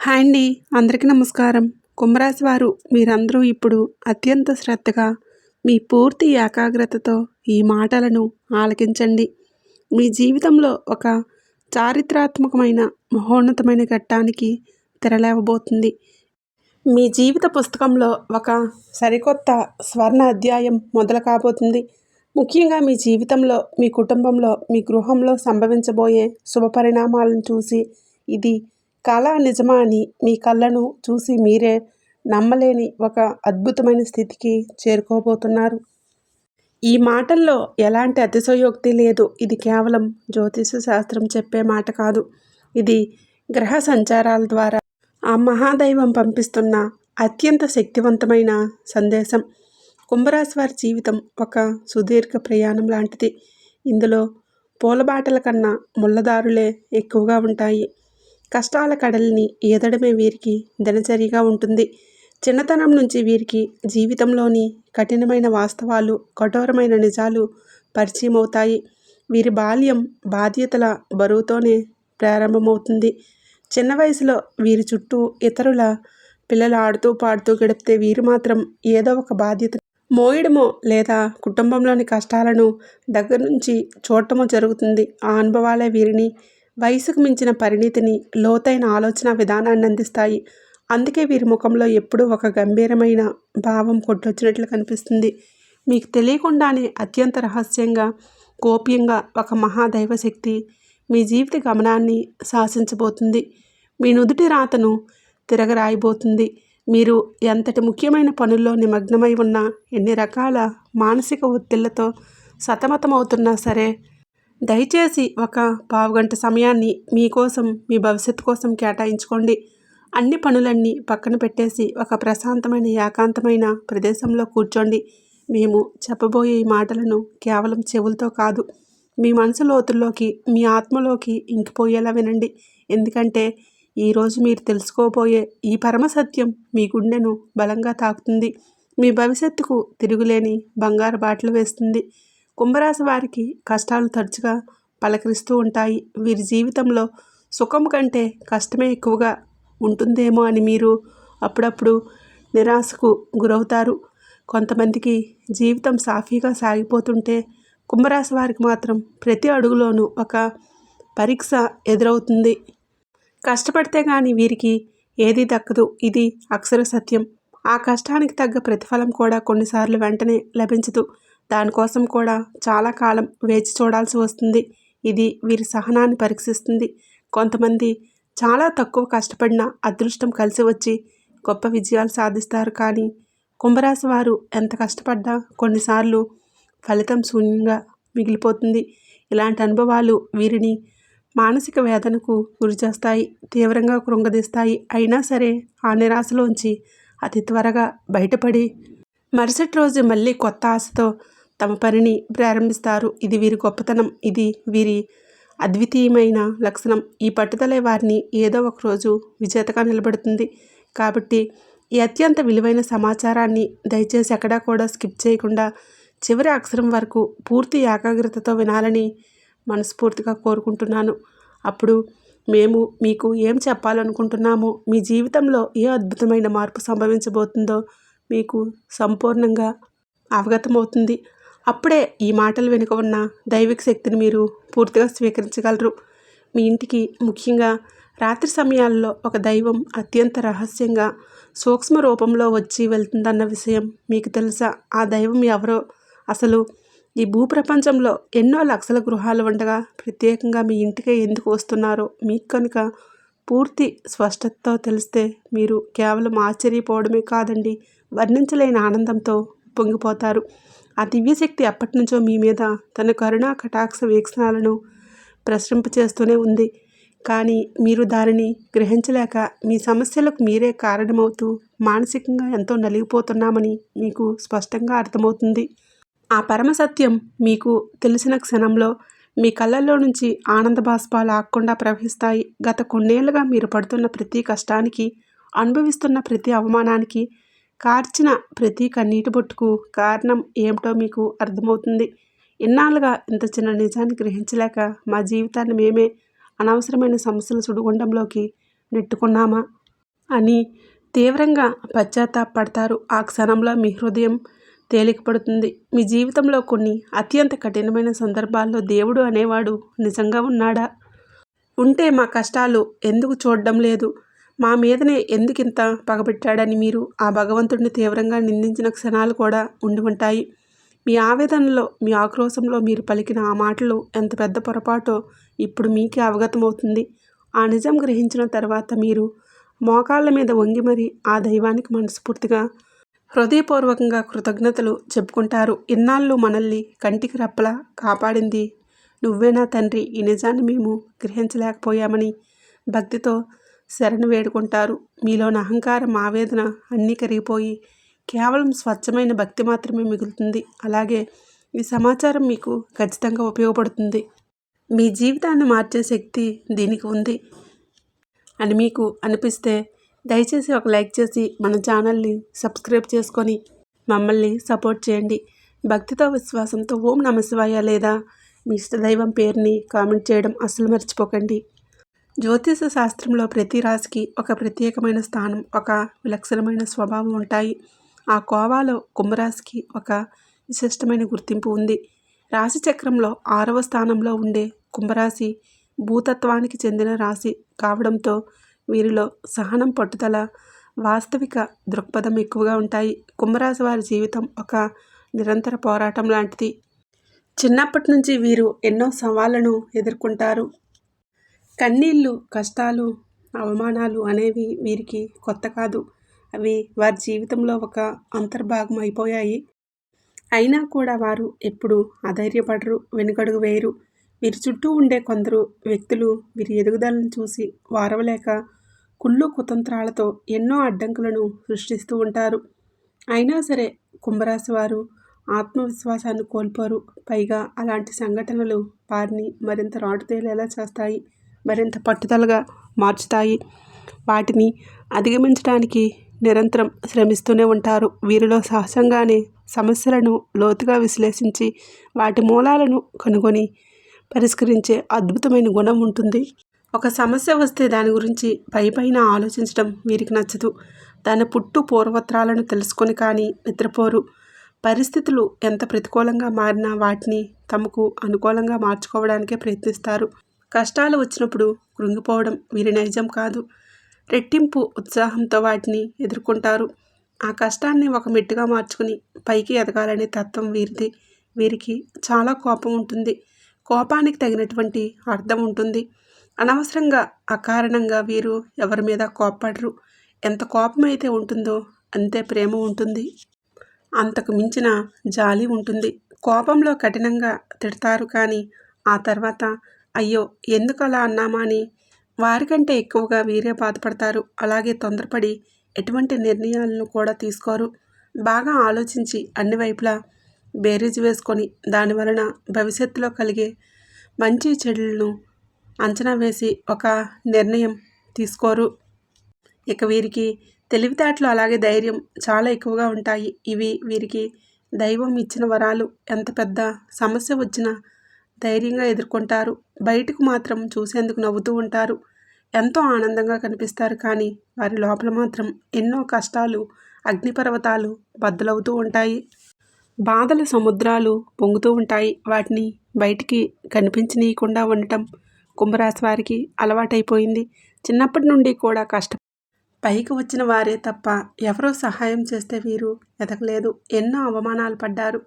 Hi అండి. అందరికీ నమస్కారం. కుంభరాశి వారు మీరందరూ ఇప్పుడు అత్యంత శ్రద్ధగా మీ పూర్తి ఏకాగ్రతతో ఈ మాటలను ఆలకించండి. మీ జీవితంలో ఒక చారిత్రాత్మకమైన మహోన్నతమైన ఘట్టానికి తెరలేవబోతుంది. మీ జీవిత పుస్తకంలో ఒక సరికొత్త స్వర్ణ అధ్యాయం మొదలు కాబోతుంది. ముఖ్యంగా మీ జీవితంలో, మీ కుటుంబంలో, మీ గృహంలో సంభవించబోయే శుభ పరిణామాలను చూసి ఇది కళ నిజమా అని మీ కళ్ళను చూసి మీరే నమ్మలేని ఒక అద్భుతమైన స్థితికి చేరుకోబోతున్నారు. ఈ మాటల్లో ఎలాంటి అతిశయోక్తి లేదు. ఇది కేవలం జ్యోతిష శాస్త్రం చెప్పే మాట కాదు. ఇది గ్రహ సంచారాల ద్వారా ఆ మహాదైవం పంపిస్తున్న అత్యంత శక్తివంతమైన సందేశం. కుంభరాశి వారి జీవితం ఒక సుదీర్ఘ ప్రయాణం లాంటిది. ఇందులో పూలబాటల కన్నా ముళ్ళదారులే ఎక్కువగా ఉంటాయి. కష్టాల కడలిని ఈదడమే వీరికి దినచర్యగా ఉంటుంది. చిన్నతనం నుంచి వీరికి జీవితంలోని కఠినమైన వాస్తవాలు, కఠోరమైన నిజాలు పరిచయం అవుతాయి. వీరి బాల్యం బాధ్యతల బరువుతోనే ప్రారంభమవుతుంది. చిన్న వయసులో వీరి చుట్టూ ఇతరుల పిల్లలు ఆడుతూ పాడుతూ గడిపితే వీరు మాత్రం ఏదో ఒక బాధ్యత మోయడమో లేదా కుటుంబంలోని కష్టాలను దగ్గర నుంచి చూడటమో జరుగుతుంది. ఆ అనుభవాలే వీరిని వయసుకు మించిన పరిణితిని, లోతైన ఆలోచన విధానాన్ని అందిస్తాయి. అందుకే వీరి ముఖంలో ఎప్పుడూ ఒక గంభీరమైన భావం కొట్టొచ్చినట్లు కనిపిస్తుంది. మీకు తెలియకుండానే అత్యంత రహస్యంగా, గోప్యంగా ఒక మహాదైవశక్తి మీ జీవిత గమనాన్ని శాసించబోతుంది. మీ నుదుటి రాతను తిరగరాయబోతుంది. మీరు ఎంతటి ముఖ్యమైన పనుల్లో నిమగ్నమై ఉన్నా, ఎన్ని రకాల మానసిక ఒత్తిళ్లతో సతమతమవుతున్నా సరే, దయచేసి ఒక పావుగంట సమయాన్ని మీకోసం, మీ భవిష్యత్తు కోసం కేటాయించుకోండి. అన్ని పనులన్నీ పక్కన పెట్టేసి ఒక ప్రశాంతమైన, ఏకాంతమైన ప్రదేశంలో కూర్చోండి. మేము చెప్పబోయే ఈ మాటలను కేవలం చెవులతో కాదు, మీ మనసు లోతుల్లోకి, మీ ఆత్మలోకి ఇంకిపోయేలా వినండి. ఎందుకంటే ఈరోజు మీరు తెలుసుకోబోయే ఈ పరమసత్యం మీ గుండెను బలంగా తాకుతుంది. మీ భవిష్యత్తుకు తిరుగులేని బంగారు బాటలు వేస్తుంది. కుంభరాశి వారికి కష్టాలు తరచుగా పలకరిస్తూ ఉంటాయి. వీరి జీవితంలో సుఖం కంటే కష్టమే ఎక్కువగా ఉంటుందేమో అని మీరు అప్పుడప్పుడు నిరాశకు గురవుతారు. కొంతమందికి జీవితం సాఫీగా సాగిపోతుంటే, కుంభరాశి వారికి మాత్రం ప్రతి అడుగులోనూ ఒక పరీక్ష ఎదురవుతుంది. కష్టపడితే కానీ వీరికి ఏదీ దక్కదు. ఇది అక్షర సత్యం. ఆ కష్టానికి తగ్గ ప్రతిఫలం కూడా కొన్నిసార్లు వెంటనే లభించదు. దానికోసం కూడా చాలా కాలం వేచి చూడాల్సి వస్తుంది. ఇది వీరి సహనాన్ని పరీక్షిస్తుంది. కొంతమంది చాలా తక్కువ కష్టపడినా అదృష్టం కలిసి వచ్చి గొప్ప విజయాలు సాధిస్తారు. కానీ కుంభరాశి వారు ఎంత కష్టపడ్డా కొన్నిసార్లు ఫలితం శూన్యంగా మిగిలిపోతుంది. ఇలాంటి అనుభవాలు వీరిని మానసిక వేదనకు గురిచేస్తాయి, తీవ్రంగా కృంగదీస్తాయి. అయినా సరే ఆ నిరాశలోంచి అతి త్వరగా బయటపడి మరుసటి రోజు మళ్ళీ కొత్త ఆశతో తమ పనిని ప్రారంభిస్తారు. ఇది వీరి గొప్పతనం. ఇది వీరి అద్వితీయమైన లక్షణం. ఈ పట్టుదలే వారిని ఏదో ఒక రోజు విజేతగా నిలబెడుతుంది. కాబట్టి ఈ అత్యంత విలువైన సమాచారాన్ని దయచేసి ఎక్కడా కూడా స్కిప్ చేయకుండా చివరి అక్షరం వరకు పూర్తి ఏకాగ్రతతో వినాలని మనస్ఫూర్తిగా కోరుకుంటున్నాను. అప్పుడు మేము మీకు ఏం చెప్పాలనుకుంటున్నామో, మీ జీవితంలో ఏ అద్భుతమైన మార్పు సంభవించబోతుందో మీకు సంపూర్ణంగా అవగతమవుతుంది. అప్పుడే ఈ మాటలు వెనుక ఉన్న దైవిక శక్తిని మీరు పూర్తిగా స్వీకరించగలరు. మీ ఇంటికి ముఖ్యంగా రాత్రి సమయాల్లో ఒక దైవం అత్యంత రహస్యంగా సూక్ష్మ రూపంలో వచ్చి వెళ్తుందన్న విషయం మీకు తెలుసా? ఆ దైవం ఎవరో? అసలు ఈ భూప్రపంచంలో ఎన్నో లక్షల గృహాలు ఉండగా ప్రత్యేకంగా మీ ఇంటికే ఎందుకు వస్తున్నారో మీకు కనుక పూర్తి స్పష్టతతో తెలిస్తే మీరు కేవలం ఆశ్చర్యపోవడమే కాదండి, వర్ణించలేని ఆనందంతో పొంగిపోతారు. ఆ దివ్యశక్తి ఎప్పటి నుంచో మీ మీద తన కరుణా కటాక్ష వీక్షణాలను ప్రసరింపచేస్తూనే ఉంది. కానీ మీరు దానిని గ్రహించలేక మీ సమస్యలకు మీరే కారణమవుతూ మానసికంగా ఎంతో నలిగిపోతున్నామని మీకు స్పష్టంగా అర్థమవుతుంది. ఆ పరమసత్యం మీకు తెలిసిన క్షణంలో మీ కళ్ళల్లో నుంచి ఆనంద బాష్పాలు ఆగకుండా ప్రవహిస్తాయి. గత కొన్నేళ్లుగా మీరు పడుతున్న ప్రతి కష్టానికి, అనుభవిస్తున్న ప్రతి అవమానానికి, కార్చిన ప్రతి కన్నీటి బొట్టుకు కారణం ఏమిటో మీకు అర్థమవుతుంది. ఇన్నాళ్ళుగా ఇంత చిన్న నిజాన్ని గ్రహించలేక మా జీవితాన్ని మేమే అనవసరమైన సమస్యల సుడిగుండంలోకి నెట్టుకున్నామా? అని తీవ్రంగా పశ్చాత్తాపడతారు. ఆ క్షణంలో మీ హృదయం తేలికపడుతుంది. మీ జీవితంలో కొన్ని అత్యంత కఠినమైన సందర్భాల్లో దేవుడు అనేవాడు నిజంగా ఉన్నాడా? ఉంటే మా కష్టాలు ఎందుకు చూడడం లేదు, మా మీదనే ఎందుకింత పగబెట్టాడని మీరు ఆ భగవంతుడిని తీవ్రంగా నిందించిన క్షణాలు కూడా ఉండి ఉంటాయి. మీ ఆవేదనలో, మీ ఆక్రోశంలో మీరు పలికిన ఆ మాటలు ఎంత పెద్ద పొరపాటో ఇప్పుడు మీకే అవగతమవుతుంది. ఆ నిజం గ్రహించిన తర్వాత మీరు మోకాళ్ళ మీద వంగి మరీ ఆ దైవానికి మనస్ఫూర్తిగా, హృదయపూర్వకంగా కృతజ్ఞతలు చెప్పుకుంటారు. ఇన్నాళ్ళు మనల్ని కంటికి రెప్పలా కాపాడింది నువ్వేనా తండ్రి, ఈ నిజాన్ని మేము గ్రహించలేకపోయామని భక్తితో శరణు వేడుకుంటారు. మీలోని అహంకారం, ఆవేదన అన్నీ కరిగిపోయి కేవలం స్వచ్ఛమైన భక్తి మాత్రమే మిగులుతుంది. అలాగే ఈ సమాచారం మీకు ఖచ్చితంగా ఉపయోగపడుతుంది. మీ జీవితాన్ని మార్చే శక్తి దీనికి ఉంది అని మీకు అనిపిస్తే దయచేసి ఒక లైక్ చేసి మన ఛానల్ని సబ్స్క్రైబ్ చేసుకొని మమ్మల్ని సపోర్ట్ చేయండి. భక్తితో, విశ్వాసంతో ఓం నమ శివాయ లేదా మీ ఇష్టదైవం పేరుని కామెంట్ చేయడం అస్సలు మర్చిపోకండి. జ్యోతిష శాస్త్రంలో ప్రతి రాశికి ఒక ప్రత్యేకమైన స్థానం, ఒక విలక్షణమైన స్వభావం ఉంటాయి. ఆ కోవాలో కుంభరాశికి ఒక విశిష్టమైన గుర్తింపు ఉంది. రాశి చక్రంలో 6వ స్థానంలో ఉండే కుంభరాశి భూతత్వానికి చెందిన రాశి కావడంతో వీరిలో సహనం, పట్టుదల, వాస్తవిక దృక్పథం ఎక్కువగా ఉంటాయి. కుంభరాశి వారి జీవితం ఒక నిరంతర పోరాటం లాంటిది. చిన్నప్పటి నుంచి వీరు ఎన్నో సవాళ్లను ఎదుర్కొంటారు. కన్నీళ్ళు, కష్టాలు, అవమానాలు అనేవి వీరికి కొత్త కాదు. అవి వారి జీవితంలో ఒక అంతర్భాగం అయిపోయాయి. అయినా కూడా వారు ఎప్పుడూ అధైర్యపడరు, వెనుకడుగు వేయరు. వీరి చుట్టూ ఉండే కొందరు వ్యక్తులు వీరి ఎదుగుదలను చూసి వారవలేక కుళ్ళు కుతంత్రాలతో ఎన్నో అడ్డంకులను సృష్టిస్తూ ఉంటారు. అయినా సరే కుంభరాశి వారు ఆత్మవిశ్వాసాన్ని కోల్పోరు. పైగా అలాంటి సంఘటనలు వారిని మరింత రాటుతేలేలా చేస్తాయి, మరింత పట్టుదలగా మార్చుతాయి. వాటిని అధిగమించడానికి నిరంతరం శ్రమిస్తూనే ఉంటారు. వీరిలో సహజంగానే సమస్యలను లోతుగా విశ్లేషించి వాటి మూలాలను కనుగొని పరిష్కరించే అద్భుతమైన గుణం ఉంటుంది. ఒక సమస్య వస్తే దాని గురించి పైపైన ఆలోచించడం వీరికి నచ్చదు. దాని పుట్టు పూర్వత్రాలను తెలుసుకొని కానీ నిద్రపోరు. పరిస్థితులు ఎంత ప్రతికూలంగా మారినా వాటిని తమకు అనుకూలంగా మార్చుకోవడానికే ప్రయత్నిస్తారు. కష్టాలు వచ్చినప్పుడు కృంగిపోవడం వీరి నైజం కాదు. రెట్టింపు ఉత్సాహంతో వాటిని ఎదుర్కొంటారు. ఆ కష్టాన్ని ఒక మెట్టుగా మార్చుకుని పైకి ఎదగాలనే తత్వం వీరిది. వీరికి చాలా కోపం ఉంటుంది. కోపానికి తగినటువంటి అర్థం ఉంటుంది. అనవసరంగా, అకారణంగా వీరు ఎవరి మీద కోప్పడరు. ఎంత కోపం అయితే ఉంటుందో అంతే ప్రేమ ఉంటుంది. అంతకు మించిన జాలి ఉంటుంది. కోపంలో కఠినంగా తిడతారు కానీ ఆ తర్వాత అయ్యో ఎందుకు అలా అన్నామా అని వారికంటే ఎక్కువగా వీరే బాధపడతారు. అలాగే తొందరపడి ఎటువంటి నిర్ణయాలను కూడా తీసుకోరు. బాగా ఆలోచించి అన్ని వైపులా బేరీజు వేసుకొని దాని వలన భవిష్యత్తులో కలిగే మంచి చెడులను అంచనా వేసి ఒక నిర్ణయం తీసుకోరు. ఇక వీరికి తెలివితేటలు అలాగే ధైర్యం చాలా ఎక్కువగా ఉంటాయి. ఇవి వీరికి దైవం ఇచ్చిన వరాలు. ఎంత పెద్ద సమస్య వచ్చినా ధైర్యంగా ఎదుర్కొంటారు. బయటకు మాత్రం చూసేందుకు నవ్వుతూ ఉంటారు, ఎంతో ఆనందంగా కనిపిస్తారు. కానీ వారి లోపల మాత్రం ఎన్నో కష్టాలు, అగ్నిపర్వతాలు బద్దలవుతూ ఉంటాయి. బాధల సముద్రాలు పొంగుతూ ఉంటాయి. వాటిని బయటికి కనిపించనీయకుండా ఉండటం కుంభరాశి వారికి అలవాటైపోయింది. చిన్నప్పటి నుండి కూడా పైకి వచ్చిన వారే తప్ప ఎవరో సహాయం చేస్తే వీరు ఎదగలేదు. ఎన్నో అవమానాలు పడ్డారు,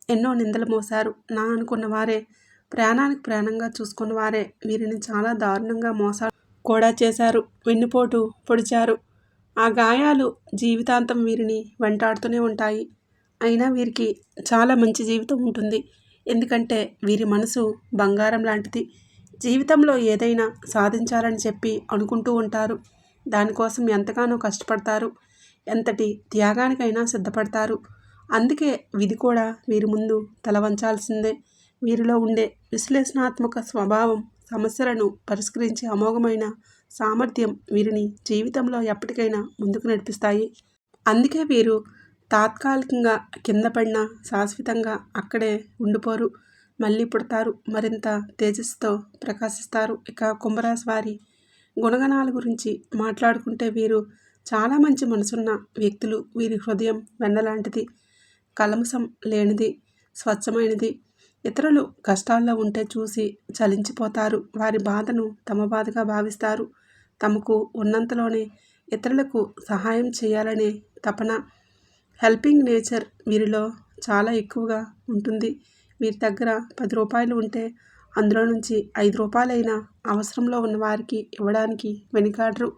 ఎన్నో నిందలు మోశారు. నా అనుకున్న వారే, ప్రాణానికి ప్రాణంగా చూసుకున్న వారే వీరిని చాలా దారుణంగా మోసాలు కూడా చేశారు, వెన్నుపోటు పొడిచారు. ఆ గాయాలు జీవితాంతం వీరిని వెంటాడుతూనే ఉంటాయి. అయినా వీరికి చాలా మంచి జీవితం ఉంటుంది. ఎందుకంటే వీరి మనసు బంగారం లాంటిది. జీవితంలో ఏదైనా సాధించాలని చెప్పి అనుకుంటూ ఉంటారు. దానికోసం ఎంతగానో కష్టపడతారు, ఎంతటి త్యాగానికైనా సిద్ధపడతారు. అందుకే విధి కూడా వీరి ముందు తల వంచాల్సిందే. వీరిలో ఉండే విశ్లేషణాత్మక స్వభావం, సమస్యలను పరిష్కరించే అమోఘమైన సామర్థ్యం వీరిని జీవితంలో ఎప్పటికైనా ముందుకు నడిపిస్తాయి. అందుకే వీరు తాత్కాలికంగా కింద పడినా శాశ్వతంగా అక్కడే ఉండిపోరు. మళ్ళీ పుడతారు, మరింత తేజస్సుతో ప్రకాశిస్తారు. ఇక కుంభరాశి వారి గుణగణాల గురించి మాట్లాడుకుంటే వీరు చాలా మంచి మనసున్న వ్యక్తులు. వీరి హృదయం వెన్నలాంటిది, కల్మషం లేనిది, స్వచ్ఛమైనది. ఇతరులు కష్టాల్లో ఉంటే చూసి చలించిపోతారు. వారి బాధను తమ బాధగా భావిస్తారు. తమకు ఉన్నంతలోనే ఇతరులకు సహాయం చేయాలనే తపన, హెల్పింగ్ నేచర్ వీరిలో చాలా ఎక్కువగా ఉంటుంది. వీరి దగ్గర 10 రూపాయలు ఉంటే అందులో నుంచి 5 రూపాయలైనా అవసరంలో ఉన్న వారికి ఇవ్వడానికి వెనుకాడరు.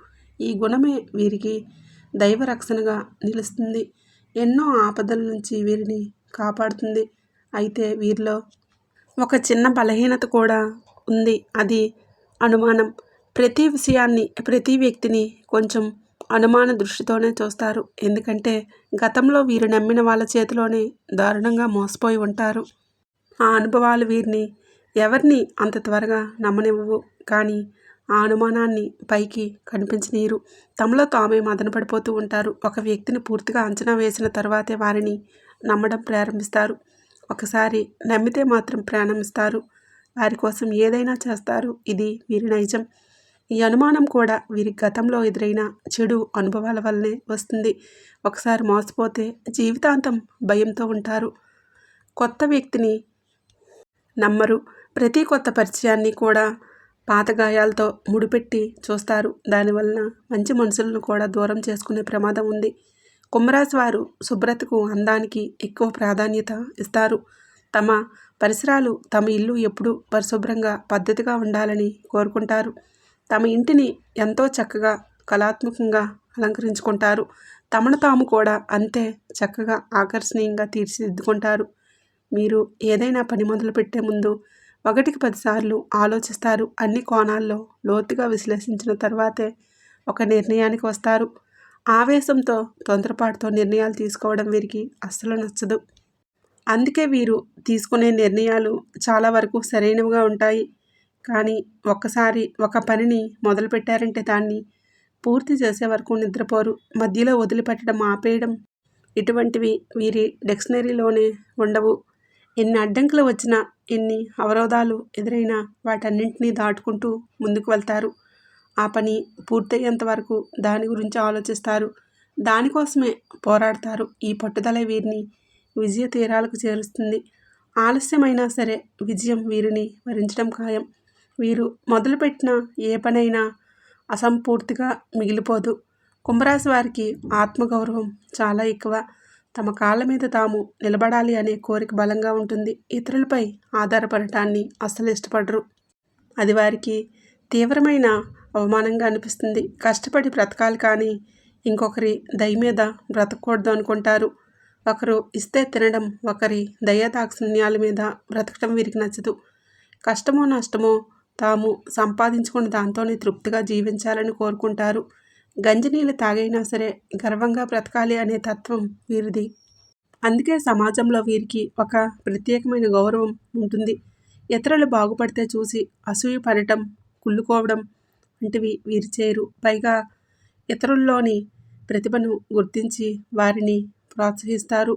ఈ గుణమే వీరికి దైవ రక్షణగా నిలుస్తుంది. ఎన్నో ఆపదల నుంచి వీరిని కాపాడుతుంది. అయితే వీరిలో ఒక చిన్న బలహీనత కూడా ఉంది. అది అనుమానం. ప్రతి విషయాన్ని, ప్రతి వ్యక్తిని కొంచెం అనుమాన దృష్టితోనే చూస్తారు. ఎందుకంటే గతంలో వీరు నమ్మిన వాళ్ళ చేతిలోనే దారుణంగా మోసపోయి ఉంటారు. ఆ అనుభవాలు వీరిని ఎవరిని అంత త్వరగా నమ్మనివ్వవు. కానీ ఆ అనుమానాన్ని పైకి కనిపించనీయరు. తమలో తామే మదనపడిపోతూ ఉంటారు. ఒక వ్యక్తిని పూర్తిగా అంచనా వేసిన తర్వాతే వారిని నమ్మడం ప్రారంభిస్తారు. ఒకసారి నమ్మితే మాత్రం ప్రారంభిస్తారు. వారి కోసం ఏదైనా చేస్తారు. ఇది వీరి నైజం. ఈ అనుమానం కూడా వీరి గతంలో ఎదురైన చెడు అనుభవాల వల్లనే వస్తుంది. ఒకసారి మోసపోతే జీవితాంతం భయంతో ఉంటారు. కొత్త వ్యక్తిని నమ్మరు. ప్రతి కొత్త పరిచయాన్ని కూడా పాత గాయాలతో ముడిపెట్టి చూస్తారు. దానివలన మంచి మనుషులను కూడా దూరం చేసుకునే ప్రమాదం ఉంది. కుంభరాశి వారు శుభ్రతకు, అందానికి ఎక్కువ ప్రాధాన్యత ఇస్తారు. తమ పరిసరాలు, తమ ఇల్లు ఎప్పుడూ పరిశుభ్రంగా, పద్ధతిగా ఉండాలని కోరుకుంటారు. తమ ఇంటిని ఎంతో చక్కగా, కళాత్మకంగా అలంకరించుకుంటారు. తమను తాము కూడా అంతే చక్కగా, ఆకర్షణీయంగా తీర్చిదిద్దుకుంటారు. మీరు ఏదైనా పని మొదలుపెట్టే ముందు 1కి 10 సార్లు ఆలోచిస్తారు. అన్ని కోణాల్లో లోతుగా విశ్లేషించిన తర్వాతే ఒక నిర్ణయానికి వస్తారు. ఆవేశంతో, తొందరపాటుతో నిర్ణయాలు తీసుకోవడం వీరికి అస్సలు నచ్చదు. అందుకే వీరు తీసుకునే నిర్ణయాలు చాలా వరకు సరైనవిగా ఉంటాయి. కానీ ఒక్కసారి ఒక పనిని మొదలుపెట్టారంటే దాన్ని పూర్తి చేసే వరకు నిద్రపోరు. మధ్యలో వదిలిపెట్టడం, ఆపేయడం ఇటువంటివి వీరి డిక్షనరీలోనే ఉండవు. ఎన్ని అడ్డంకులు వచ్చినా, ఎన్ని అవరోధాలు ఎదురైనా వాటన్నింటినీ దాటుకుంటూ ముందుకు వెళ్తారు. ఆ పని పూర్తయ్యేంత వరకు దాని గురించి ఆలోచిస్తారు. దానికోసమే పోరాడతారు. ఈ పట్టుదల వీరిని విజయ తీరాలకు చేరుస్తుంది. ఆలస్యమైనా సరే విజయం వీరిని వరించడం ఖాయం. వీరు మొదలుపెట్టిన ఏ పనైనా అసంపూర్తిగా మిగిలిపోదు. కుంభరాశి వారికి ఆత్మగౌరవం చాలా ఎక్కువ. తమ కాళ్ళ మీద తాము నిలబడాలి అనే కోరిక బలంగా ఉంటుంది. ఇతరులపై ఆధారపడటాన్ని అస్సలు ఇష్టపడరు. అది వారికి తీవ్రమైన అవమానంగా అనిపిస్తుంది. కష్టపడి బ్రతకాలి కానీ ఇంకొకరి దయ మీద బ్రతకూడదు అనుకుంటారు. ఒకరు ఇస్తే తినడం, ఒకరి దయాదాక్షిణ్యాల మీద బ్రతకడం వీరికి నచ్చదు. కష్టమో నష్టమో తాము సంపాదించుకున్న దాంతోనే తృప్తిగా జీవించాలని కోరుకుంటారు. గంజినీళ్ళు తాగైనా సరే గర్వంగా బ్రతకాలి అనే తత్వం వీరిది. అందుకే సమాజంలో వీరికి ఒక ప్రత్యేకమైన గౌరవం ఉంటుంది. ఇతరులు బాగుపడితే చూసి అసూయ పడటం, కుళ్ళుకోవడం వంటివి వీరు చేయరు. పైగా ఇతరుల్లోని ప్రతిభను గుర్తించి వారిని ప్రోత్సహిస్తారు.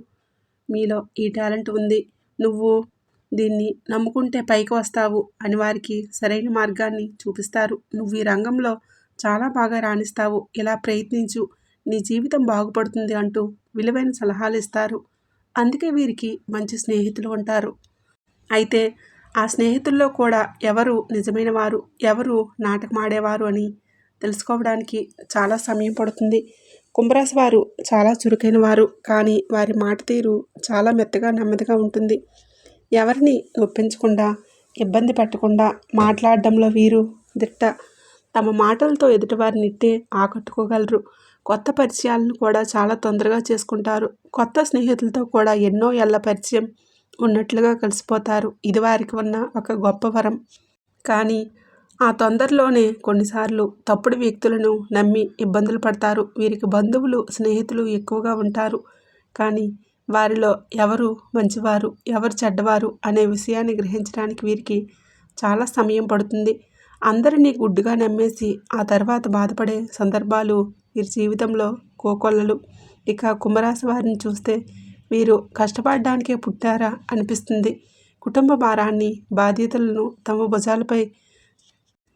మీలో ఈ టాలెంట్ ఉంది, నువ్వు దీన్ని నమ్ముకుంటే పైకి వస్తావు అని వారికి సరైన మార్గాన్ని చూపిస్తారు. నువ్వు ఈ రంగంలో చాలా బాగా రాణిస్తావు, ఇలా ప్రయత్నించు, నీ జీవితం బాగుపడుతుంది అంటూ విలువైన సలహాలు ఇస్తారు. అందుకే వీరికి మంచి స్నేహితులు ఉంటారు. అయితే ఆ స్నేహితుల్లో కూడా ఎవరు నిజమైన వారు, ఎవరు నాటకమాడేవారు అని తెలుసుకోవడానికి చాలా సమయం పడుతుంది. కుంభరాశి వారు చాలా చురుకైన వారు. కానీ వారి మాట తీరు చాలా మెత్తగా, నెమ్మదిగా ఉంటుంది. ఎవరిని ఒప్పించకుండా, ఇబ్బంది పెట్టకుండా మాట్లాడడంలో వీరు దిట్ట. తమ మాటలతో ఎదుటివారిని ఇట్టే ఆకట్టుకోగలరు. కొత్త పరిచయాలను కూడా చాలా తొందరగా చేసుకుంటారు. కొత్త స్నేహితులతో కూడా ఎన్నో ఏళ్ల పరిచయం ఉన్నట్లుగా కలిసిపోతారు. ఇది వారికి ఉన్న ఒక గొప్ప వరం. కానీ ఆ తొందరలోనే కొన్నిసార్లు తప్పుడు వ్యక్తులను నమ్మి ఇబ్బందులు పడతారు. వీరికి బంధువులు, స్నేహితులు ఎక్కువగా ఉంటారు. కానీ వారిలో ఎవరు మంచివారు, ఎవరు చెడ్డవారు అనే విషయాన్ని గ్రహించడానికి వీరికి చాలా సమయం పడుతుంది. అందరినీ గుడ్డిగా నమ్మేసి ఆ తర్వాత బాధపడే సందర్భాలు వీరి జీవితంలో కోకొల్లలు. ఇక కుంభరాశి వారిని చూస్తే వీరు కష్టపడడానికే పుట్టారా అనిపిస్తుంది. కుటుంబ భారాన్ని, బాధ్యతలను తమ భుజాలపై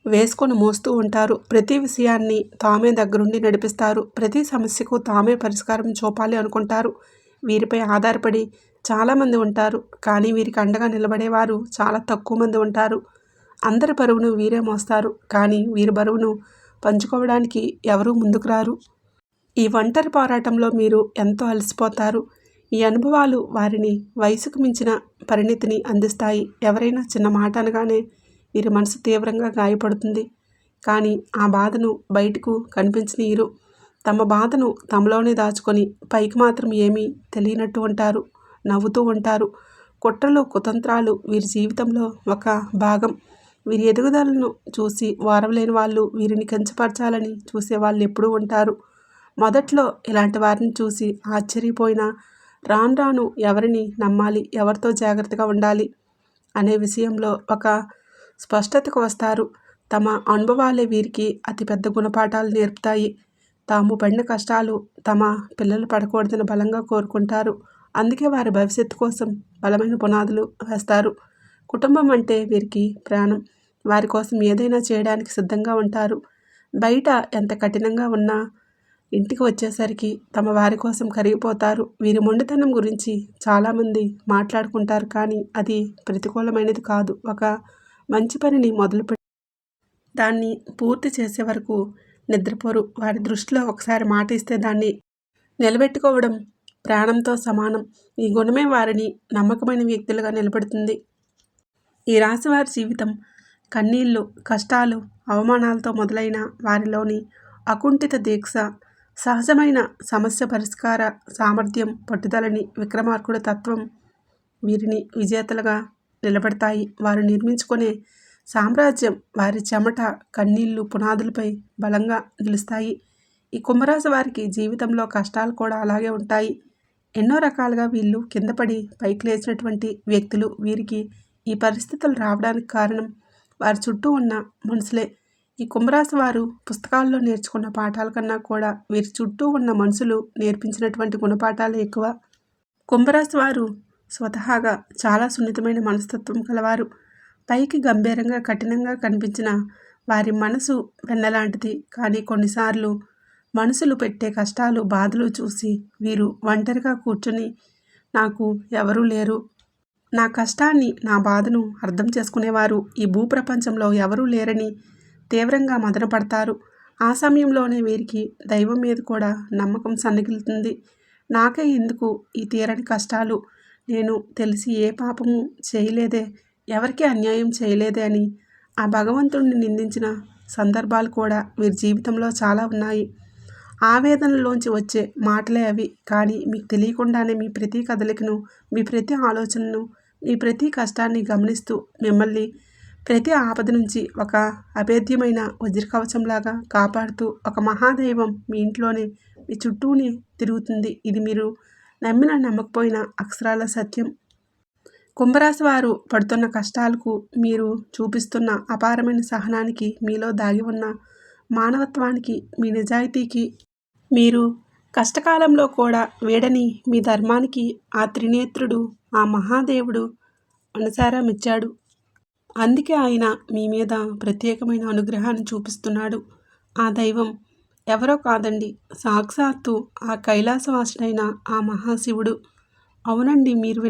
వేసుకొని మోస్తూ ఉంటారు. ప్రతి విషయాన్ని తామే దగ్గరుండి నడిపిస్తారు. ప్రతి సమస్యకు తామే పరిష్కారం చూపాలి అనుకుంటారు. వీరిపై ఆధారపడి చాలామంది ఉంటారు. కానీ వీరికి అండగా నిలబడేవారు చాలా తక్కువ మంది ఉంటారు. అందరి బరువును వీరే మోస్తారు. కానీ వీరి బరువును పంచుకోవడానికి ఎవరూ ముందుకు రారు. ఈ ఒంటరి పోరాటంలో మీరు ఎంతో అలసిపోతారు. ఈ అనుభవాలు వారిని వయసుకు మించిన పరిణితిని అందిస్తాయి. ఎవరైనా చిన్న మాట అనగానే వీరి మనసు తీవ్రంగా గాయపడుతుంది. కానీ ఆ బాధను బయటకు కనిపించనీయరు. తమ బాధను తమలోనే దాచుకొని పైకి మాత్రం ఏమీ తెలియనట్టు ఉంటారు. నవ్వుతూ ఉంటారు. కుట్రలు కుతంత్రాలు వీరి జీవితంలో ఒక భాగం. వీరి ఎదుగుదలను చూసి ఓర్వలేని వాళ్ళు వీరిని కించపరచాలని చూసేవాళ్ళు ఎప్పుడూ ఉంటారు. మొదట్లో ఇలాంటి వారిని చూసి ఆశ్చర్యపోయినా రాను రాను ఎవరిని నమ్మాలి, ఎవరితో జాగ్రత్తగా ఉండాలి అనే విషయంలో ఒక స్పష్టతకు వస్తారు. తమ అనుభవాలే వీరికి అతిపెద్ద గుణపాఠాలు నేర్పుతాయి. తాము పడిన కష్టాలు తమ పిల్లలు పడకూడదని బలంగా కోరుకుంటారు. అందుకే వారి భవిష్యత్తు కోసం బలమైన పునాదులు వేస్తారు. కుటుంబం అంటే వీరికి ప్రాణం. వారి కోసం ఏదైనా చేయడానికి సిద్ధంగా ఉంటారు. బయట ఎంత కఠినంగా ఉన్నా ఇంటికి వచ్చేసరికి తమ వారి కోసం కరిగిపోతారు. వీరి మొండితనం గురించి చాలామంది మాట్లాడుకుంటారు. కానీ అది ప్రతికూలమైనది కాదు. ఒక మంచి పనిని మొదలుపెట్టి దాన్ని పూర్తి చేసే వరకు నిద్రపోరు. వారి దృష్టిలో ఒకసారి మాట ఇస్తే దాన్ని నిలబెట్టుకోవడం ప్రాణంతో సమానం. ఈ గుణమే వారిని నమ్మకమైన వ్యక్తులుగా నిలబెడుతుంది. ఈ రాశివారి జీవితం కన్నీళ్లు, కష్టాలు, అవమానాలతో మొదలైన వారిలోని అకుంఠిత దీక్ష, సహజమైన సమస్య పరిష్కార సామర్థ్యం, పట్టుదలని, విక్రమార్కుడి తత్వం వీరిని విజేతలుగా నిలబెడతాయి. వారు నిర్మించుకునే సామ్రాజ్యం వారి చెమట, కన్నీళ్లు పునాదులపై బలంగా నిలుస్తాయి. ఈ కుంభరాశి వారికి జీవితంలో కష్టాలు కూడా అలాగే ఉంటాయి. ఎన్నో రకాలుగా వీళ్ళు కిందపడి పైకి లేచినటువంటి వ్యక్తులు. వీరికి ఈ పరిస్థితులు రావడానికి కారణం వారి చుట్టూ ఉన్న మనుషులే. ఈ కుంభరాశి వారు పుస్తకాల్లో నేర్చుకున్న పాఠాల కన్నా కూడా వీరి చుట్టూ ఉన్న మనుషులు నేర్పించినటువంటి గుణపాఠాలు ఎక్కువ. కుంభరాశి వారు స్వతహాగా చాలా సున్నితమైన మనస్తత్వం కలవారు. పైకి గంభీరంగా కఠినంగా కనిపించిన వారి మనసు వెన్నలాంటిది. కానీ కొన్నిసార్లు మనుషులు పెట్టే కష్టాలు, బాధలు చూసి వీరు ఒంటరిగా కూర్చొని నాకు ఎవరూ లేరు, నా కష్టాన్ని, నా బాధను అర్థం చేసుకునేవారు ఈ భూప్రపంచంలో ఎవరూ లేరని తీవ్రంగా మదనపడతారు. ఆ సమయంలోనే వీరికి దైవం మీద కూడా నమ్మకం సన్నగిలుతుంది. నాకే ఎందుకు ఈ తీరని కష్టాలు, నేను తెలిసి ఏ పాపము చేయలేదే, ఎవరికి అన్యాయం చేయలేదే అని ఆ భగవంతుడిని నిందించిన సందర్భాలు కూడా వీరి జీవితంలో చాలా ఉన్నాయి. ఆవేదనలోంచి వచ్చే మాటలే అవి. కానీ మీకు తెలియకుండానే మీ ప్రతి కదలికను, మీ ప్రతి ఆలోచనను, మీ ప్రతి కష్టాన్ని గమనిస్తూ మిమ్మల్ని ప్రతి ఆపద నుంచి ఒక అభేద్యమైన వజ్రకవచంలాగా కాపాడుతూ ఒక మహాదైవం మీ ఇంట్లోనే, మీ చుట్టూనే తిరుగుతుంది. ఇది మీరు నమ్మినా నమ్మకపోయినా అక్షరాల సత్యం. కుంభరాశి వారు పడుతున్న కష్టాలకు, మీరు చూపిస్తున్న అపారమైన సహనానికి, మీలో దాగి ఉన్న మానవత్వానికి, మీ నిజాయితీకి, మీరు కష్టకాలంలో కూడా వీడని మీ ధర్మానికి ఆ త్రినేత్రుడు, ఆ మహాదేవుడు మనసారా మెచ్చాడు. అందుకే ఆయన మీ మీద ప్రత్యేకమైన అనుగ్రహాన్ని చూపిస్తున్నాడు. ఆ దైవం ఎవరో కాదండి, సాక్షాత్తు ఆ కైలాసవాసుడైన ఆ మహాశివుడు. అవునండి, మీరు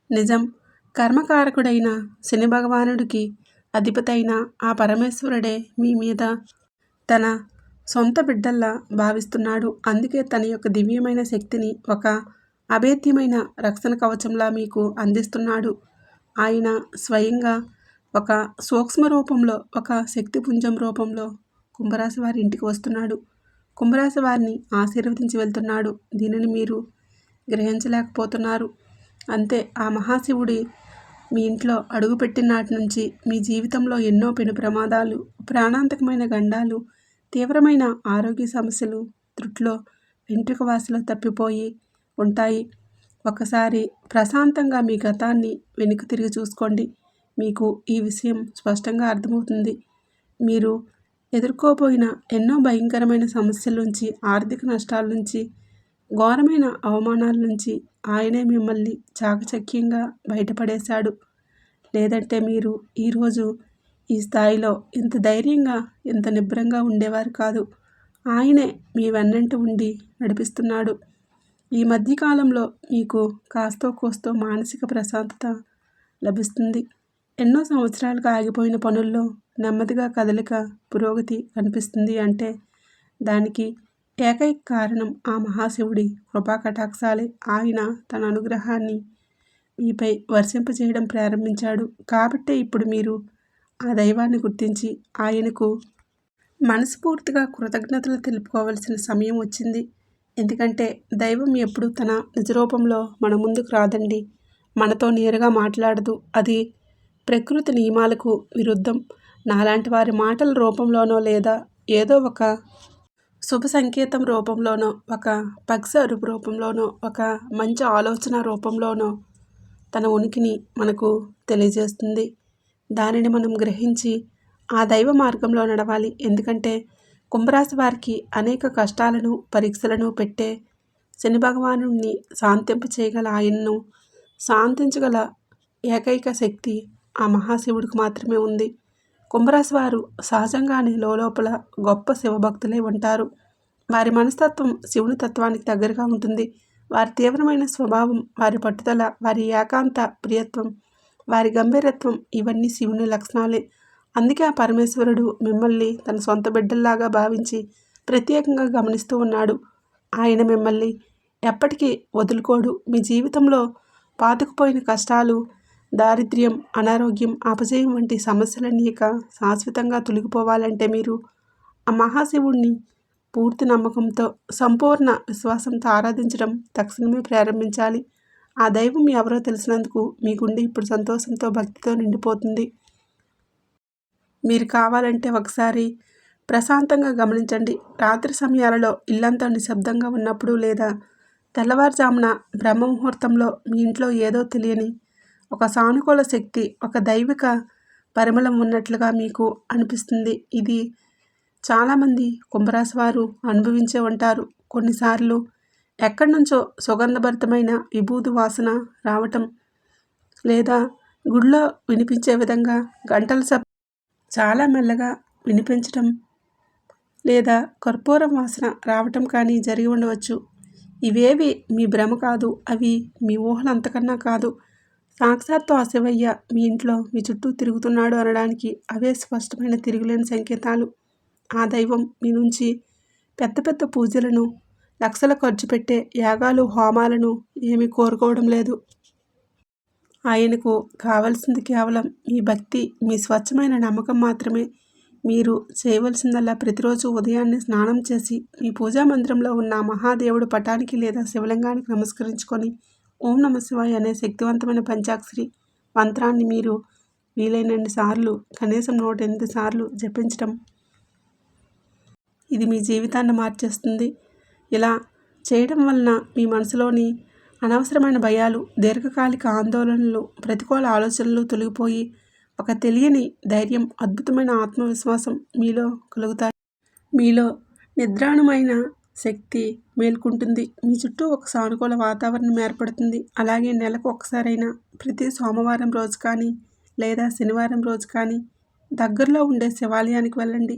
నిజం. కర్మకారకుడైన శని భగవానుడికి అధిపతైన ఆ పరమేశ్వరుడే మీ మీద తన సొంత బిడ్డల్లా భావిస్తున్నాడు. అందుకే తన యొక్క దివ్యమైన శక్తిని ఒక అభేద్యమైన రక్షణ కవచంలా మీకు అందిస్తున్నాడు. ఆయన స్వయంగా ఒక సూక్ష్మ రూపంలో, ఒక శక్తిపుంజం రూపంలో కుంభరాశి వారి ఇంటికి వస్తున్నాడు. కుంభరాశి వారిని ఆశీర్వదించి వెళ్తున్నాడు. దీనిని మీరు గ్రహించలేకపోతున్నారు. అంతే, ఆ మహాశివుడి మీ ఇంట్లో అడుగుపెట్టిన నాటి నుంచి మీ జీవితంలో ఎన్నో పెను ప్రమాదాలు, ప్రాణాంతకమైన గండాలు, తీవ్రమైన ఆరోగ్య సమస్యలు త్రుట్లో వెంట్రుక వాసిలో తప్పిపోయి ఉంటాయి. ఒకసారి ప్రశాంతంగా మీ గతాన్ని వెనుక తిరిగి చూసుకోండి. మీకు ఈ విషయం స్పష్టంగా అర్థమవుతుంది. మీరు ఎదుర్కోబోయిన ఎన్నో భయంకరమైన సమస్యల నుంచి, ఆర్థిక నష్టాల నుంచి, ఘోరమైన అవమానాల నుంచి ఆయనే మిమ్మల్ని చాకచక్యంగా బయటపడేశాడు. లేదంటే మీరు ఈరోజు ఈ స్థాయిలో ఇంత ధైర్యంగా, ఇంత నిబ్బరంగా ఉండేవారు కాదు. ఆయనే మీ వెన్నంటి ఉండి నడిపిస్తున్నాడు. ఈ మధ్యకాలంలో మీకు కాస్తో కోస్తో మానసిక ప్రశాంతత లభిస్తుంది. ఎన్నో సంవత్సరాలుగా ఆగిపోయిన పనుల్లో నెమ్మదిగా కదలిక, పురోగతి కనిపిస్తుంది అంటే దానికి ఏకైక కారణం ఆ మహాశివుడి కృపాకటాక్షాలే. ఆయన తన అనుగ్రహాన్ని మీపై వర్షింపజేయడం ప్రారంభించాడు. కాబట్టే ఇప్పుడు మీరు ఆ దైవాన్ని గుర్తించి ఆయనకు మనస్ఫూర్తిగా కృతజ్ఞతలు తెలుపుకోవాల్సిన సమయం వచ్చింది. ఎందుకంటే దైవం ఎప్పుడు తన నిజరూపంలో మన ముందుకు రాదండి. మనతో నేరుగా మాట్లాడదు. అది ప్రకృతి నియమాలకు విరుద్ధం. నాలాంటి వారి మాటల రూపంలోనో లేదా ఏదో ఒక శుభ సంకేతం రూపంలోనో, ఒక పక్షి అరుపు రూపంలోనో, ఒక మంచి ఆలోచన రూపంలోనో తన ఉనికిని మనకు తెలియజేస్తుంది. దానిని మనం గ్రహించి ఆ దైవ మార్గంలో నడవాలి. ఎందుకంటే కుంభరాశి వారికి అనేక కష్టాలను, పరీక్షలను పెట్టే శని భగవానుడిని శాంతింప చేయగల, ఆయన్ను శాంతించగల ఏకైక శక్తి ఆ మహాశివుడికి మాత్రమే ఉంది. కుంభరాశి వారు సహజంగానే లోపల గొప్ప శివభక్తులై ఉంటారు. వారి మనస్తత్వం శివుని తత్వానికి దగ్గరగా ఉంటుంది. వారి తీవ్రమైన స్వభావం, వారి పట్టుదల, వారి ఏకాంత ప్రియత్వం, వారి గంభీరత్వం ఇవన్నీ శివుని లక్షణాలే. అందుకే ఆ పరమేశ్వరుడు మిమ్మల్ని తన సొంత బిడ్డల్లాగా భావించి ప్రత్యేకంగా గమనిస్తూ ఉన్నాడు. ఆయన మిమ్మల్ని ఎప్పటికీ వదులుకోడు. మీ జీవితంలో పాతుకుపోయిన కష్టాలు, దారిద్ర్యం, అనారోగ్యం, అపజయం వంటి సమస్యలన్నీ ఇక శాశ్వతంగా తొలగిపోవాలంటే మీరు ఆ మహాశివుణ్ణి పూర్తి నమ్మకంతో, సంపూర్ణ విశ్వాసంతో ఆరాధించడం తక్షణమే ప్రారంభించాలి. ఆ దైవం ఎవరో తెలిసినందుకు మీ గుండె ఇప్పుడు సంతోషంతో, భక్తితో నిండిపోతుంది. మీరు కావాలంటే ఒకసారి ప్రశాంతంగా గమనించండి. రాత్రి సమయాలలో ఇల్లంతా నిశ్శబ్దంగా ఉన్నప్పుడు లేదా తెల్లవారుజామున బ్రహ్మముహూర్తంలో మీ ఇంట్లో ఏదో తెలియని ఒక సానుకూల శక్తి, ఒక దైవిక పరిమళం ఉన్నట్లుగా మీకు అనిపిస్తుంది. ఇది చాలామంది కుంభరాశి వారు అనుభవించే ఉంటారు. కొన్నిసార్లు ఎక్కడి నుంచో సుగంధభరితమైన విభూది వాసన రావటం, లేదా గుడిలో వినిపించే విధంగా గంటల శబ్దం చాలా మెల్లగా వినిపించటం, లేదా కర్పూరం వాసన రావటం కానీ జరిగి ఉండవచ్చు. ఇవేవి మీ భ్రమ కాదు. అవి మీ ఊహలు అంతకన్నా కాదు. సాక్షాత్తు ఆ శివయ్య మీ ఇంట్లో మీ చుట్టూ తిరుగుతున్నాడు అనడానికి అవే స్పష్టమైన తిరుగులేని సంకేతాలు. ఆ దైవం మీ నుంచి పెద్ద పెద్ద పూజలను, లక్షలు ఖర్చు పెట్టే యాగాలు, హోమాలను ఏమీ కోరుకోవడం లేదు. ఆయనకు కావలసింది కేవలం మీ భక్తి, మీ స్వచ్ఛమైన నమ్మకం మాత్రమే. మీరు చేయవలసిందల్లా ప్రతిరోజు ఉదయాన్నే స్నానం చేసి మీ పూజా మందిరంలో ఉన్న మహాదేవుడు పటానికి లేదా శివలింగానికి నమస్కరించుకొని ఓం నమ శివాయ అనే శక్తివంతమైన పంచాక్షరి మంత్రాన్ని మీరు వీలైనన్ని సార్లు, కనీసం 108 సార్లు జపించటం, ఇది మీ జీవితాన్ని మార్చేస్తుంది. ఇలా చేయడం వలన మీ మనసులోని అనవసరమైన భయాలు, దీర్ఘకాలిక ఆందోళనలు, ప్రతికూల ఆలోచనలు తొలగిపోయి ఒక తెలియని ధైర్యం, అద్భుతమైన ఆత్మవిశ్వాసం మీలో కలుగుతాయి. మీలో నిద్రాణమైన శక్తి మేల్కుంటుంది. మీ చుట్టూ ఒక సానుకూల వాతావరణం ఏర్పడుతుంది. అలాగే నెలకు ఒక్కసారైనా ప్రతి సోమవారం రోజు కానీ లేదా శనివారం రోజు కానీ దగ్గరలో ఉండే శివాలయానికి వెళ్ళండి.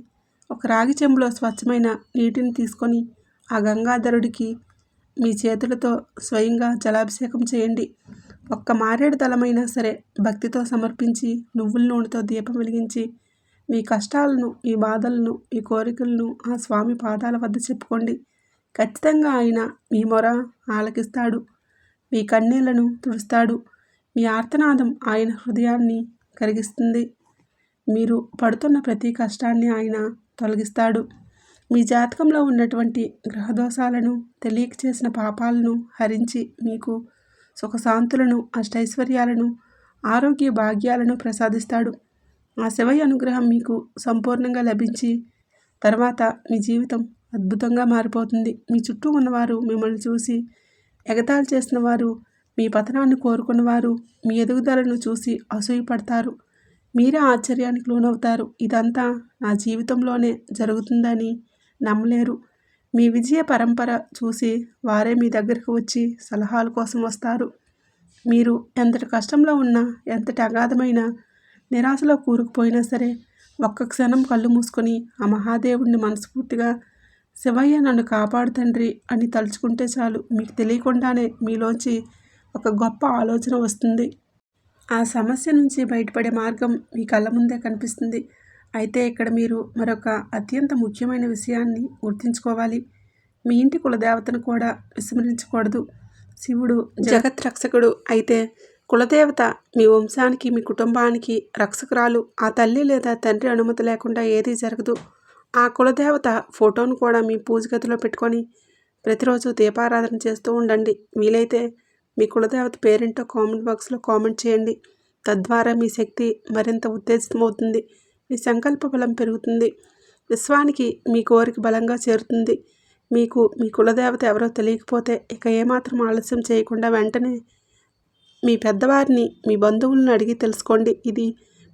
ఒక రాగి చెంబులో స్వచ్ఛమైన నీటిని తీసుకొని ఆ గంగాధరుడికి మీ చేతులతో స్వయంగా జలాభిషేకం చేయండి. ఒక్క మారేడు దళమైనా సరే భక్తితో సమర్పించి నువ్వుల నూనెతో దీపం వెలిగించి మీ కష్టాలను, మీ బాధలను, మీ కోరికలను ఆ స్వామి పాదాల వద్ద చెప్పుకోండి. ఖచ్చితంగా ఆయన మీ మొర ఆలకిస్తాడు. మీ కన్నీళ్లను తుడుస్తాడు. మీ ఆర్తనాదం ఆయన హృదయాన్ని కరిగిస్తుంది. మీరు పడుతున్న ప్రతి కష్టాన్ని ఆయన తొలగిస్తాడు. మీ జాతకంలో ఉన్నటువంటి గ్రహదోషాలను, తెలియక చేసిన పాపాలను హరించి మీకు సుఖశాంతులను, అష్టైశ్వర్యాలను, ఆరోగ్య భాగ్యాలను ప్రసాదిస్తాడు. ఆ శివయ్య అనుగ్రహం మీకు సంపూర్ణంగా లభించి తర్వాత మీ జీవితం అద్భుతంగా మారిపోతుంది. మీ చుట్టూ ఉన్నవారు మిమ్మల్ని చూసి ఎగతాళి చేసిన వారు, మీ పతనాన్ని కోరుకున్నవారు మీ ఎదుగుదలను చూసి అసూయపడతారు. మీరే ఆశ్చర్యానికి లోనవుతారు. ఇదంతా నా జీవితంలోనే జరుగుతుందని నమ్మలేరు. మీ విజయ పరంపర చూసి వారే మీ దగ్గరకు వచ్చి సలహాల కోసం వస్తారు. మీరు ఎంతటి కష్టంలో ఉన్నా, ఎంతటి అగాధమైన నిరాశలో కూరుకుపోయినా సరే ఒక్క క్షణం కళ్ళు మూసుకొని ఆ మహాదేవుడిని మనస్ఫూర్తిగా శివయ్య నన్ను కాపాడు తండ్రి అని తలుచుకుంటే చాలు, మీకు తెలియకుండానే మీలోంచి ఒక గొప్ప ఆలోచన వస్తుంది. ఆ సమస్య నుంచి బయటపడే మార్గం మీ కళ్ళ ముందే కనిపిస్తుంది. అయితే ఇక్కడ మీరు మరొక అత్యంత ముఖ్యమైన విషయాన్ని గుర్తుంచుకోవాలి. మీ ఇంటి కులదేవతను కూడా విస్మరించకూడదు. శివుడు జగత్ రక్షకుడు. అయితే కులదేవత మీ వంశానికి, మీ కుటుంబానికి రక్షకురాలు. ఆ తల్లి లేదా తండ్రి అనుమతి లేకుండా ఏదీ జరగదు. ఆ కులదేవత ఫోటోను కూడా మీ పూజ గదిలో పెట్టుకొని ప్రతిరోజు దీపారాధన చేస్తూ ఉండండి. వీలైతే మీ కులదేవత పేరేంటో కామెంట్ బాక్స్లో కామెంట్ చేయండి. తద్వారా మీ శక్తి మరింత ఉత్తేజితమవుతుంది. మీ సంకల్ప బలం పెరుగుతుంది. విశ్వానికి మీ కోరిక బలంగా చేరుతుంది. మీకు మీ కులదేవత ఎవరో తెలియకపోతే ఇక ఏమాత్రం ఆలస్యం చేయకుండా వెంటనే మీ పెద్దవారిని, మీ బంధువులను అడిగి తెలుసుకోండి. ఇది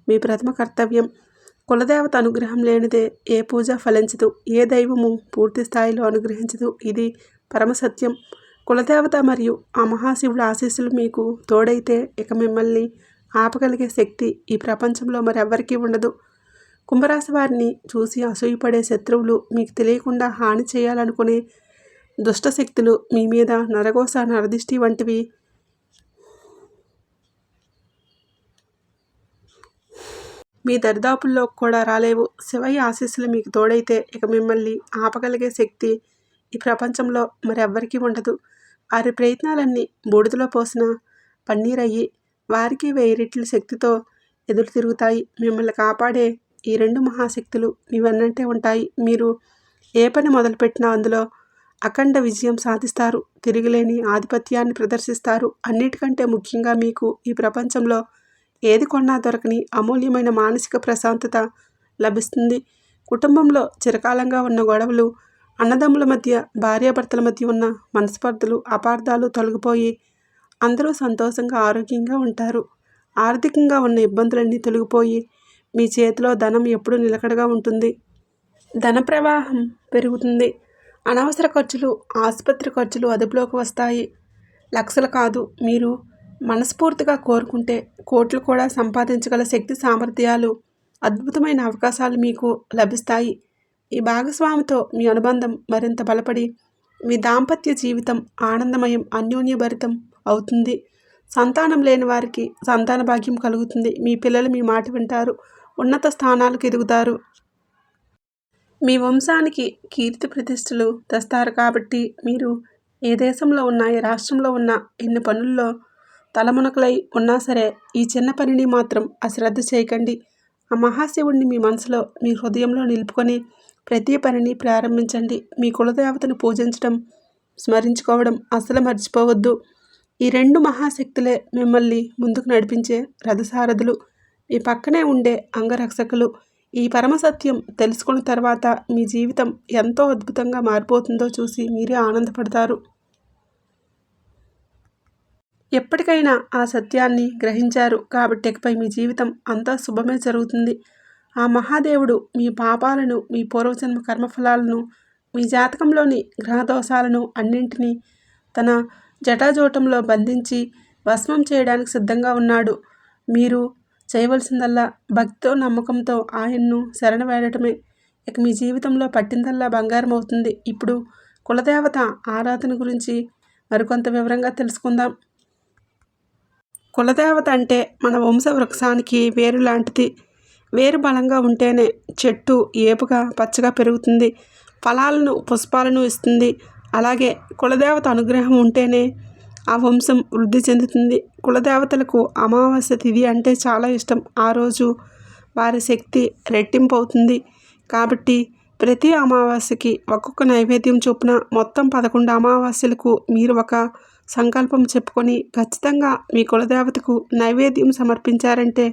మీ ప్రథమ కర్తవ్యం. కులదేవత అనుగ్రహం లేనిదే ఏ పూజ ఫలించదు, ఏ దైవము పూర్తి స్థాయిలో అనుగ్రహించదు. ఇది పరమసత్యం. కులదేవత మరియు ఆ మహాశివుడు ఆశీస్సులు మీకు తోడైతే ఇక మిమ్మల్ని ఆపగలిగే శక్తి ఈ ప్రపంచంలో మరెవ్వరికీ ఉండదు. కుంభరాశి వారిని చూసి అసూయపడే శత్రువులు, మీకు తెలియకుండా హాని చేయాలనుకునే దుష్టశక్తులు, మీ మీద నరగోస, నరదిష్టి వంటివి మీ దరిదాపుల్లో కూడా రాలేవు. శివయ్య ఆశీస్సులు మీకు తోడైతే ఇక మిమ్మల్ని ఆపగలిగే శక్తి ఈ ప్రపంచంలో మరెవ్వరికీ ఉండదు. వారి ప్రయత్నాలన్నీ బూడిదలో పోసిన పన్నీరయ్యి వారికి 1000 రెట్ల శక్తితో ఎదురు తిరుగుతాయి. మిమ్మల్ని కాపాడే ఈ 2 మహాశక్తులు మీ వెన్నంటే ఉంటాయి. మీరు ఏ పని మొదలుపెట్టినా అందులో అఖండ విజయం సాధిస్తారు. తిరుగులేని ఆధిపత్యాన్ని ప్రదర్శిస్తారు. అన్నిటికంటే ముఖ్యంగా మీకు ఈ ప్రపంచంలో ఏది కొన్నా దొరకని అమూల్యమైన మానసిక ప్రశాంతత లభిస్తుంది. కుటుంబంలో చిరకాలంగా ఉన్న గొడవలు, అన్నదమ్ముల మధ్య, భార్యాభర్తల మధ్య ఉన్న మనస్పర్ధలు, అపార్థాలు తొలగిపోయి అందరూ సంతోషంగా, ఆరోగ్యంగా ఉంటారు. ఆర్థికంగా ఉన్న ఇబ్బందులన్నీ తొలగిపోయి మీ చేతిలో ధనం ఎప్పుడూ నిలకడగా ఉంటుంది. ధన ప్రవాహం పెరుగుతుంది. అనవసర ఖర్చులు, ఆసుపత్రి ఖర్చులు అదుపులోకి వస్తాయి. లక్షలు కాదు, మీరు మనస్ఫూర్తిగా కోరుకుంటే కోట్లు కూడా సంపాదించగల శక్తి, సామర్థ్యాలు, అద్భుతమైన అవకాశాలు మీకు లభిస్తాయి. ఈ భాగస్వామితో మీ అనుబంధం మరింత బలపడి మీ దాంపత్య జీవితం ఆనందమయం, అన్యోన్యభరితం అవుతుంది. సంతానం లేని వారికి సంతాన భాగ్యం కలుగుతుంది. మీ పిల్లలు మీ మాట వింటారు, ఉన్నత స్థానాలకు ఎదుగుతారు. మీ వంశానికి కీర్తి ప్రతిష్టలు తెస్తారు. కాబట్టి మీరు ఏ దేశంలో ఉన్నా, ఏ రాష్ట్రంలో ఉన్నా, ఎన్ని పనుల్లో తలమునకలై ఉన్నా సరే ఈ చిన్న పనిని మాత్రం అశ్రద్ధ చేయకండి. ఆ మహాశివుడిని మీ మనసులో, మీ హృదయంలో నిలుపుకొని ప్రతి పనిని ప్రారంభించండి. మీ కులదేవతను పూజించడం, స్మరించుకోవడం అస్సలు మర్చిపోవద్దు. ఈ 2 మహాశక్తులే మిమ్మల్ని ముందుకు నడిపించే రథసారథులు, మీ పక్కనే ఉండే అంగరక్షకులు. ఈ పరమసత్యం తెలుసుకున్న తర్వాత మీ జీవితం ఎంతో అద్భుతంగా మారిపోతుందో చూసి మీరే ఆనందపడతారు. ఎప్పటికైనా ఆ సత్యాన్ని గ్రహించారు కాబట్టి ఇకపై మీ జీవితం అంతా శుభమే జరుగుతుంది. ఆ మహాదేవుడు మీ పాపాలను, మీ పూర్వజన్మ కర్మఫలాలను, మీ జాతకంలోని గ్రహదోషాలను అన్నింటినీ తన జటాజూటంలో బంధించి భస్మం చేయడానికి సిద్ధంగా ఉన్నాడు. మీరు చేయవలసిందల్లా భక్తితో, నమ్మకంతో ఆయన్ను శరణ వేడటమే. ఇక మీ జీవితంలో పట్టిందల్లా బంగారం అవుతుంది. ఇప్పుడు కులదేవత ఆరాధన గురించి మరికొంత వివరంగా తెలుసుకుందాం. కులదేవత అంటే మన వంశ వృక్షానికి వేరు లాంటిది. వేరు బలంగా ఉంటేనే చెట్టు ఏపుగా పచ్చగా పెరుగుతుంది, ఫలాలను, పుష్పాలను ఇస్తుంది. అలాగే కులదేవత అనుగ్రహం ఉంటేనే ఆ వంశం వృద్ధి చెందుతుంది. కులదేవతలకు అమావాస్య తిథి అంటే చాలా ఇష్టం. ఆ రోజు వారి శక్తి రెట్టింపు అవుతుంది. కాబట్టి ప్రతి అమావాస్యకి ఒక్కొక్క నైవేద్యం చొప్పున మొత్తం 11 అమావాస్యలకు మీరు ఒక సంకల్పం చెప్పుకొని ఖచ్చితంగా మీ కులదేవతకు నైవేద్యం సమర్పించారంటే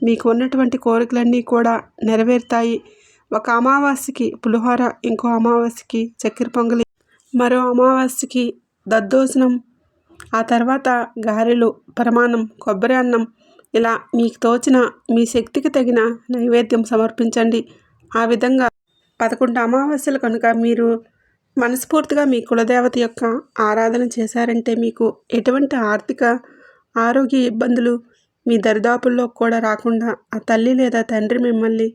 మీకు ఉన్నటువంటి కోరికలన్నీ కూడా నెరవేరుతాయి. ఒక అమావాస్యకి పులిహోర, ఇంకో అమావాస్యకి చక్కెర పొంగలి, మరో అమావాస్యకి దద్దోజనం, ఆ తర్వాత గారెలు, పరమాన్నం, కొబ్బరి అన్నం, ఇలా మీకు తోచిన మీ శక్తికి తగిన నైవేద్యం సమర్పించండి. ఆ విధంగా 11 అమావాస్యలు కనుక మీరు మనస్ఫూర్తిగా మీ కులదేవత యొక్క ఆరాధన చేశారంటే మీకు ఎటువంటి ఆర్థిక, ఆరోగ్య ఇబ్బందులు మీ దరిదాపుల్లో కూడా రాకుండా ఆ తల్లి లేదా తండ్రి మిమ్మల్ని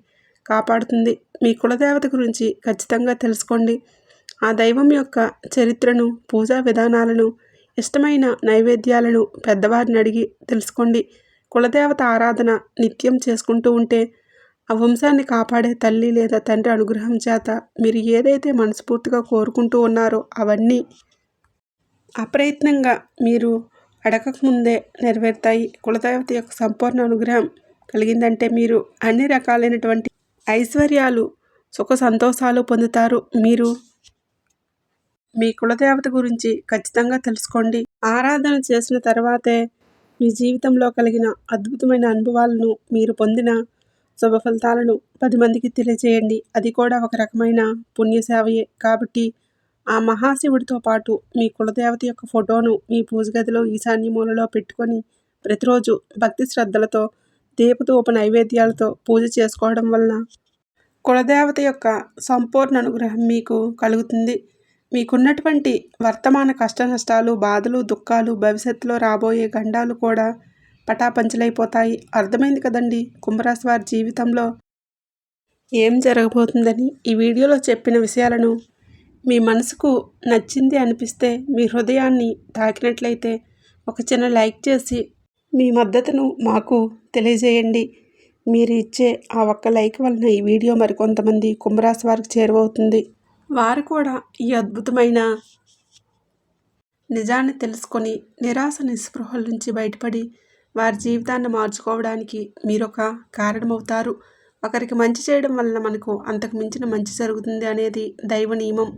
కాపాడుతుంది. మీ కులదేవత గురించి ఖచ్చితంగా తెలుసుకోండి. ఆ దైవం యొక్క చరిత్రను, పూజా విధానాలను, ఇష్టమైన నైవేద్యాలను పెద్దవారిని అడిగి తెలుసుకోండి. కులదేవత ఆరాధన నిత్యం చేసుకుంటూ ఉంటే ఆ వంశాన్ని కాపాడే తల్లి లేదా తండ్రి అనుగ్రహం చేత మీరు ఏదైతే మనస్ఫూర్తిగా కోరుకుంటూ ఉన్నారో అవన్నీ అప్రయత్నంగా మీరు అడగకముందే నెరవేరుతాయి. కులదేవత యొక్క సంపూర్ణ అనుగ్రహం కలిగిందంటే మీరు అన్ని రకాలైనటువంటి ఐశ్వర్యాలు, సుఖ సంతోషాలు పొందుతారు. మీరు మీ కులదేవత గురించి ఖచ్చితంగా తెలుసుకోండి. ఆరాధన చేసిన తర్వాతే మీ జీవితంలో కలిగిన అద్భుతమైన అనుభవాలను, మీరు పొందిన శుభ ఫలితాలను 10 మందికి తెలియజేయండి. అది కూడా ఒక రకమైన పుణ్యసేవయే. కాబట్టి ఆ మహాశివుడితో పాటు మీ కులదేవత యొక్క ఫోటోను మీ పూజ గదిలో ఈశాన్య మూలలో పెట్టుకొని ప్రతిరోజు భక్తి శ్రద్ధలతో దీపధూప నైవేద్యాలతో పూజ చేసుకోవడం వలన కులదేవత యొక్క సంపూర్ణ అనుగ్రహం మీకు కలుగుతుంది. మీకున్నటువంటి వర్తమాన కష్ట నష్టాలు, బాధలు, దుఃఖాలు, భవిష్యత్తులో రాబోయే గండాలు కూడా పటాపంచలైపోతాయి. అర్థమైంది కదండి కుంభరాశి వారి జీవితంలో ఏం జరగబోతుందని. ఈ వీడియోలో చెప్పిన విషయాలను మీ మనసుకు నచ్చింది అనిపిస్తే, మీ హృదయాన్ని తాకినట్లయితే ఒక చిన్న లైక్ చేసి మీ మద్దతును మాకు తెలియజేయండి. మీరు ఇచ్చే ఆ ఒక్క లైక్ వలన ఈ వీడియో మరికొంతమంది కుంభరాశి వారికి చేరువవుతుంది. వారు కూడా ఈ అద్భుతమైన నిజాన్ని తెలుసుకొని నిరాశ నిస్పృహల నుంచి బయటపడి వారి జీవితాన్ని మార్చుకోవడానికి మీరొక కారణమవుతారు. ఒకరికి మంచి చేయడం వలన మనకు అంతకు మించిన మంచి జరుగుతుంది అనేది దైవ నియమం.